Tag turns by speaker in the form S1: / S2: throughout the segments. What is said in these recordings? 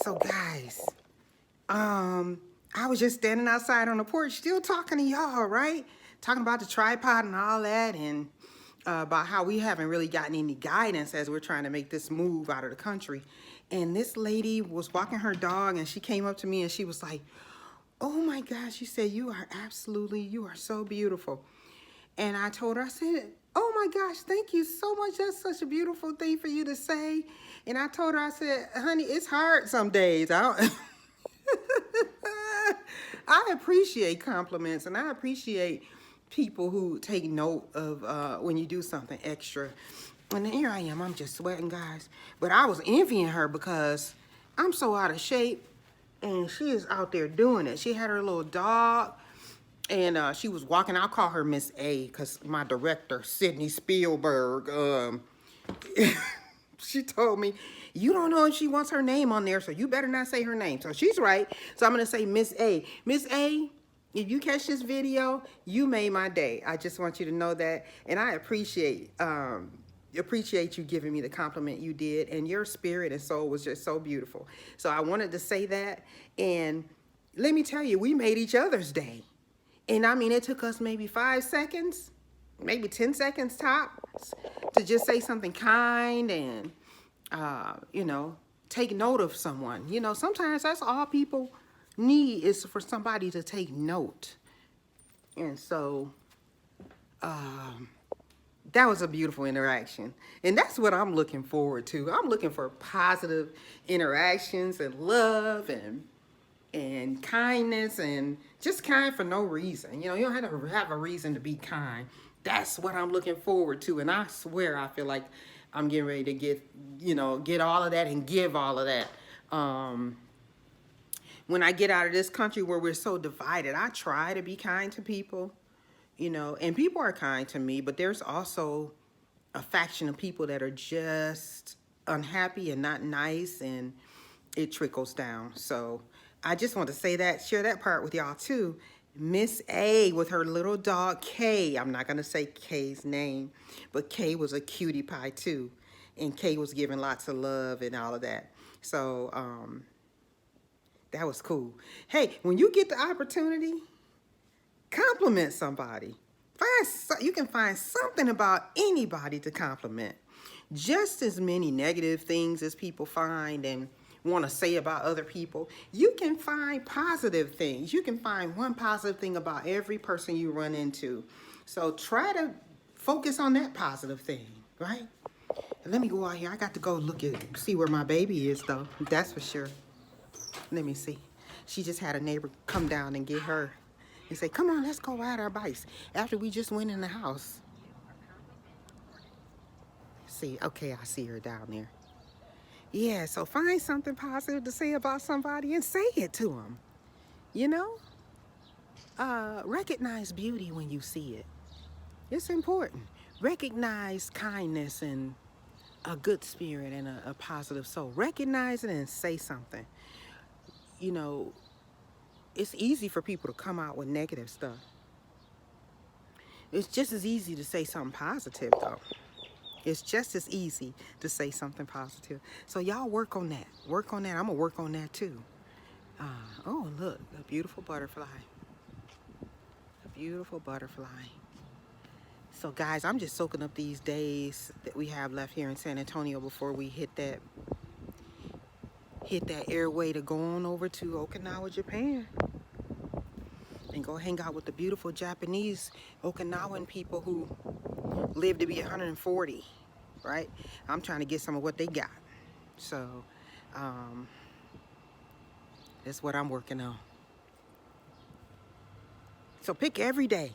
S1: So guys, I was just standing outside on the porch, still talking to y'all, right? Talking about the tripod and all that, and about how we haven't really gotten any guidance as we're trying to make this move out of the country. And this lady was walking her dog, and she came up to me and she was like, "Oh my gosh," she said, you are so beautiful." And I told her, I said, "Oh my gosh, thank you so much. That's such a beautiful thing for you to say." And I told her, I said, "Honey, it's hard some days. I don't I appreciate compliments, and I appreciate people who take note of when you do something extra." And here I am, I'm just sweating, guys. But I was envying her because I'm so out of shape, and she is out there doing it. She had her little dog, and she was walking. I'll call her Miss A because my director, Sydney Spielberg, she told me, "You don't know if she wants her name on there, so you better not say her name." So she's right. So I'm going to say Miss A. Miss A, if you catch this video, you made my day. I just want you to know that. And I appreciate you giving me the compliment you did. And your spirit and soul was just so beautiful. So I wanted to say that. And let me tell you, we made each other's day. And I mean, it took us maybe 5 seconds, maybe 10 seconds tops, to just say something kind and, you know, take note of someone. You know, sometimes that's all people need, is for somebody to take note. And so that was a beautiful interaction. And that's what I'm looking forward to. I'm looking for positive interactions and love and kindness, and just kind for no reason. You know, you don't have a reason to be kind. That's what I'm looking forward to. And I swear, I feel like I'm getting ready to get all of that and give all of that. When I get out of this country where we're so divided, I try to be kind to people, you know, and people are kind to me, but there's also a faction of people that are just unhappy and not nice, and it trickles down. So I just want to say that, share that part with y'all too. Miss A with her little dog Kay. I'm not going to say Kay's name, but Kay was a cutie pie too. And Kay was giving lots of love and all of that. So that was cool. Hey, when you get the opportunity, compliment somebody. You can find something about anybody to compliment. Just as many negative things as people find and want to say about other people, you can find positive things. You can find one positive thing about every person you run into. So try to focus on that positive thing, right? And let me go out here. I got to go see where my baby is, though. That's for sure. Let me see. She just had a neighbor come down and get her and say, "Come on, let's go ride our bikes," after we just went in the house. See, okay, I see her down there. Yeah, so find something positive to say about somebody and say it to them. You know? Recognize beauty when you see it. It's important. Recognize kindness and a good spirit and a positive soul. Recognize it and say something. You know, it's easy for people to come out with negative stuff. It's just as easy to say something positive, though. It's just as easy to say something positive. So y'all work on that. Work on that. I'm going to work on that too. Oh, look, a beautiful butterfly. A beautiful butterfly. So guys, I'm just soaking up these days that we have left here in San Antonio before we hit that airway to go on over to Okinawa, Japan. And go hang out with the beautiful Japanese Okinawan people who live to be 140, right? I'm trying to get some of what they got. So that's what I'm working on. So pick every day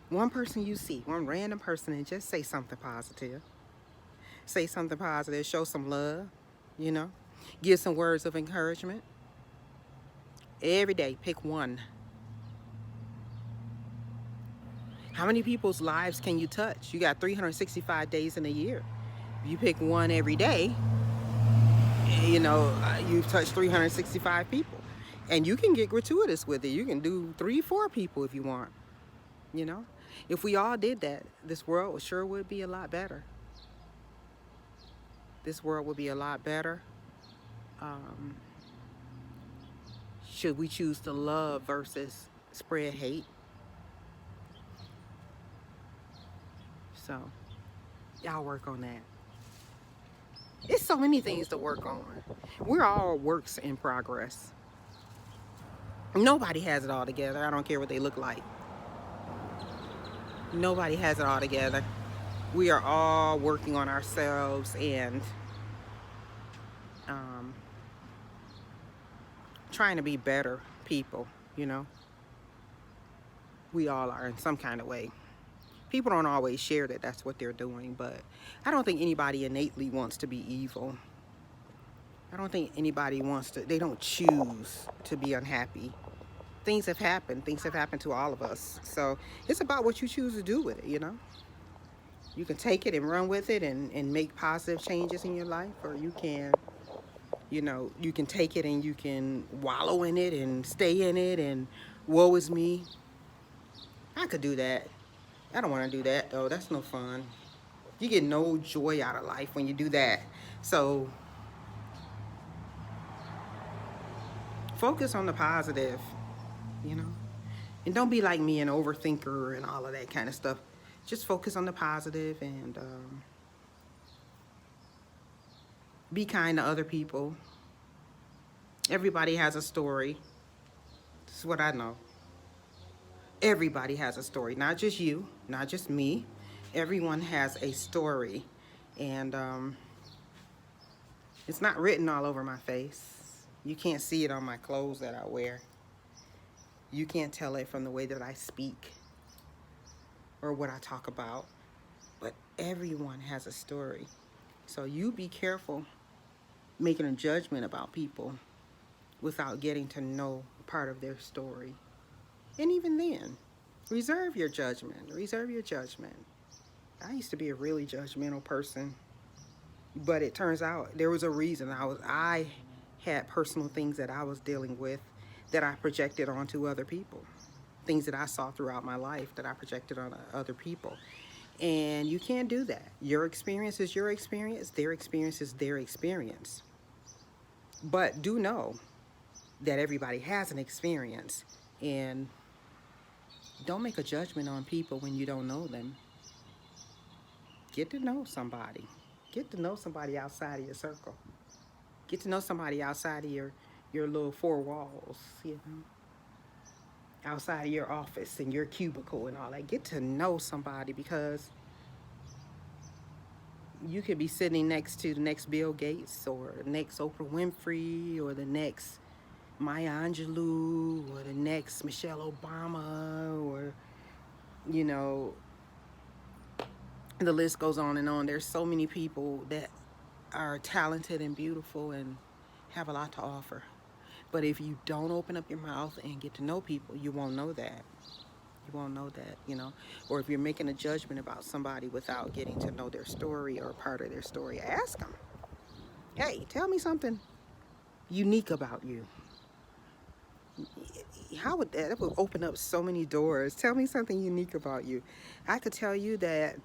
S1: one person you see, one random person, and just say something positive. Say something positive, show some love, you know, give some words of encouragement. Every day, pick one. How many people's lives can you touch? You got 365 days in a year. If you pick one every day, you know, you've touched 365 people. And you can get gratuitous with it. You can do 3, 4 people if you want. You know, if we all did that, this world sure would be a lot better. This world would be a lot better. Should we choose to love versus spread hate? So, y'all work on that. It's so many things to work on. We're all works in progress. Nobody has it all together. I don't care what they look like. Nobody has it all together. We are all working on ourselves and um, trying to be better people, you know? We all are in some kind of way. People don't always share that that's what they're doing, but I don't think anybody innately wants to be evil. I don't think anybody wants to, they don't choose to be unhappy. Things have happened. Things have happened to all of us. So it's about what you choose to do with it, you know? You can take it and run with it and make positive changes in your life, or you can, you know, you can take it and you can wallow in it and stay in it and woe is me. I could do that. I don't want to do that though. That's no fun. You get no joy out of life when you do that. So focus on the positive, you know? And don't be like me, an overthinker and all of that kind of stuff. Just focus on the positive and be kind to other people. Everybody has a story. This is what I know. Everybody has a story, not just you, not just me. Everyone has a story. And it's not written all over my face. You can't see it on my clothes that I wear. You can't tell it from the way that I speak or what I talk about. But everyone has a story. So you be careful making a judgment about people without getting to know part of their story. And even then, reserve your judgment. Reserve your judgment. I used to be a really judgmental person, but it turns out there was a reason. I had personal things that I was dealing with that I projected onto other people. Things that I saw throughout my life that I projected on other people. And you can't do that. Your experience is your experience. Their experience is their experience. But do know that everybody has an experience, and don't make a judgment on people when you don't know them. Get to know somebody. Get to know somebody outside of your circle. Get to know somebody outside of your little four walls, you know, outside of your office and your cubicle and all that. Get to know somebody, because you could be sitting next to the next Bill Gates or the next Oprah Winfrey or the next Maya Angelou or the next Michelle Obama, or, you know, the list goes on and on. There's so many people that are talented and beautiful and have a lot to offer. But if you don't open up your mouth and get to know people, you won't know that. You won't know that, you know. Or if you're making a judgment about somebody without getting to know their story or part of their story, ask them, hey, tell me something unique about you. How would that would open up so many doors. Tell me something unique about you. I could tell you that,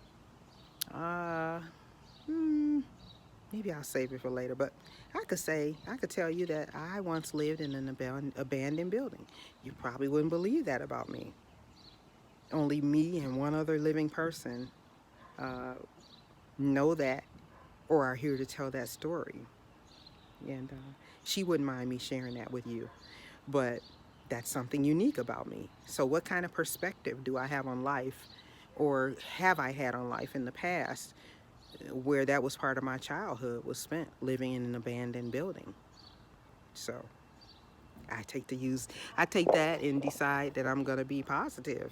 S1: maybe I'll save it for later, but I could tell you that I once lived in an abandoned building. You probably wouldn't believe that about me. Only me and one other living person know that or are here to tell that story. And she wouldn't mind me sharing that with you. But that's something unique about me. So what kind of perspective do I have on life, or have I had on life in the past, where that was part of my childhood, was spent living in an abandoned building? So I take that and decide that I'm gonna be positive.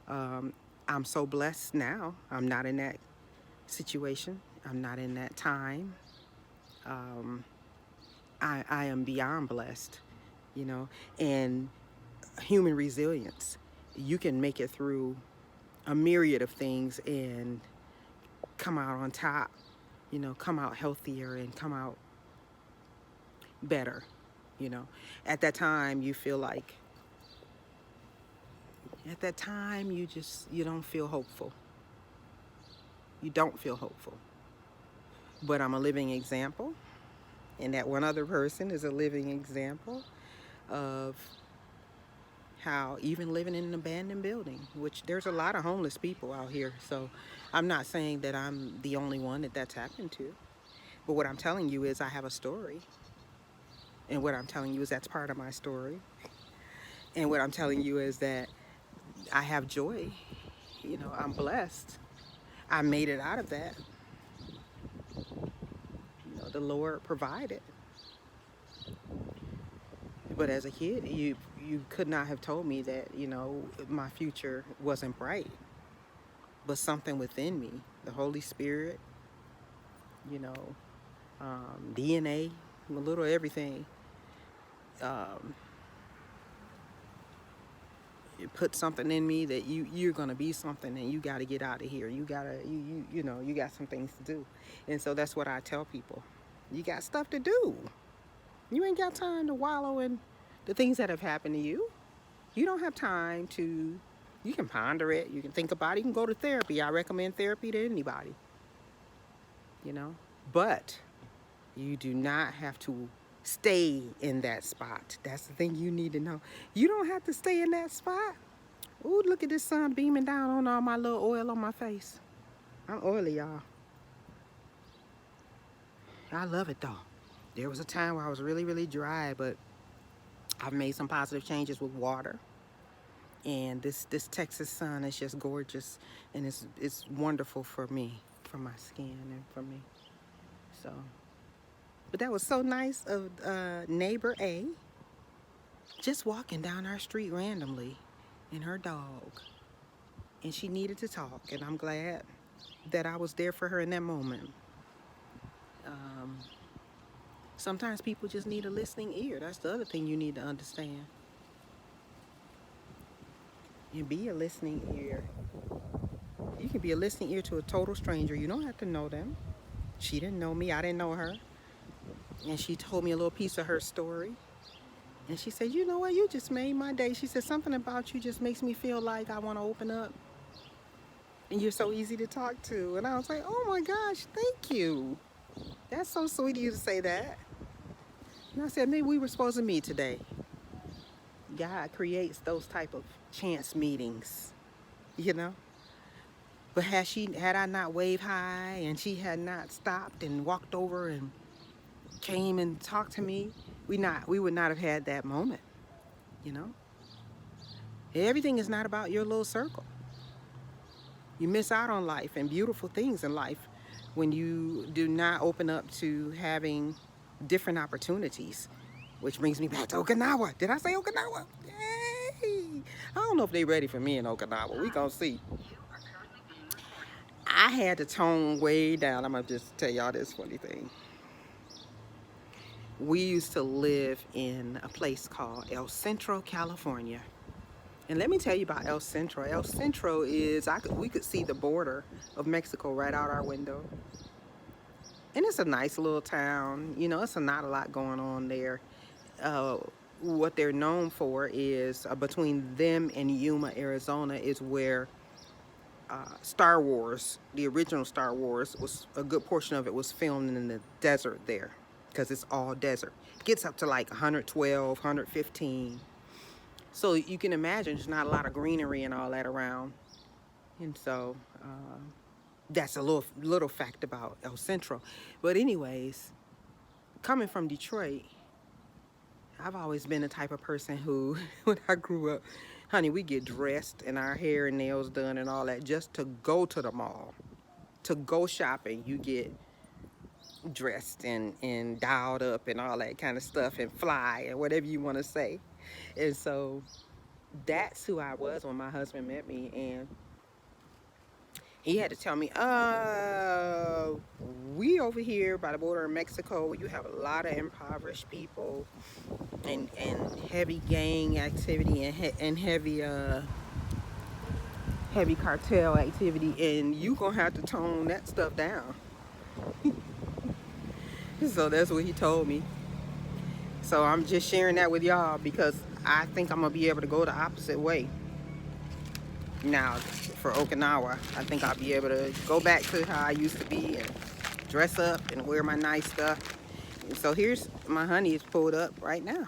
S1: I'm so blessed now. I'm not in that situation. I'm not in that time. I am beyond blessed, you know, and human resilience. You can make it through a myriad of things and come out on top, you know, come out healthier and come out better, you know. At that time, you feel like, at that time, you don't feel hopeful. You don't feel hopeful. But I'm a living example, and that one other person is a living example of how even living in an abandoned building, which there's a lot of homeless people out here. So I'm not saying that I'm the only one that's happened to. But what I'm telling you is I have a story. And what I'm telling you is that's part of my story. And what I'm telling you is that I have joy. You know, I'm blessed. I made it out of that. You know, the Lord provided. But as a kid, you could not have told me that, you know, my future wasn't bright. But something within me, the Holy Spirit, you know, DNA, a little everything, it put something in me that you're gonna be something, and you got to get out of here. You gotta you know, you got some things to do. And so that's what I tell people. You got stuff to do. You ain't got time to wallow in the things that have happened to you. You don't have time to. You can ponder it. You can think about it. You can go to therapy. I recommend therapy to anybody. You know, but you do not have to stay in that spot. That's the thing you need to know. You don't have to stay in that spot. Ooh, look at this sun beaming down on all my little oil on my face. I'm oily, y'all. I love it though. There was a time where I was really, really dry, but I've made some positive changes with water. And this Texas sun is just gorgeous, and it's wonderful for me, for my skin and for me. So, but that was so nice of neighbor A, just walking down our street randomly, and her dog, and she needed to talk, and I'm glad that I was there for her in that moment. Sometimes people just need a listening ear. That's the other thing you need to understand. And be a listening ear. You can be a listening ear to a total stranger. You don't have to know them. She didn't know me. I didn't know her. And she told me a little piece of her story. And she said, you know what? You just made my day. She said, something about you just makes me feel like I want to open up. And you're so easy to talk to. And I was like, oh my gosh, thank you. That's so sweet of you to say that. And I said, maybe we were supposed to meet today. God creates those type of chance meetings, you know. But had I not waved high, and she had not stopped and walked over and came and talked to me, we would not have had that moment, you know. Everything is not about your little circle. You miss out on life and beautiful things in life when you do not open up to having different opportunities. Which brings me back to Okinawa. Did I say Okinawa? Yay! I don't know if they're ready for me in Okinawa. We gonna see. I had to tone way down. I'm gonna just tell y'all this funny thing. We used to live in a place called El Centro, California. And let me tell you about El Centro. El Centro is, we could see the border of Mexico right out our window. And it's a nice little town. You know, it's not a lot going on there. What they're known for is between them and Yuma, Arizona, is where Star Wars, the original Star Wars, was a good portion of it was filmed in the desert there, because it's all desert. It gets up to like 112, 115. So you can imagine there's not a lot of greenery and all that around. And so that's a little fact about El Centro. But anyways, coming from Detroit, I've always been the type of person who, when I grew up, honey, we get dressed and our hair and nails done and all that just to go to the mall. To go shopping, you get dressed and dialed up and all that kind of stuff, and fly and whatever you want to say. And so that's who I was when my husband met me, and he had to tell me, we over here by the border of Mexico, you have a lot of impoverished people and heavy gang activity and heavy cartel activity, and you gonna have to tone that stuff down. So that's what he told me. So I'm just sharing that with y'all because I think I'm gonna be able to go the opposite way. Now, for Okinawa, I think I'll be able to go back to how I used to be and dress up and wear my nice stuff. And so here's my honey is pulled up right now.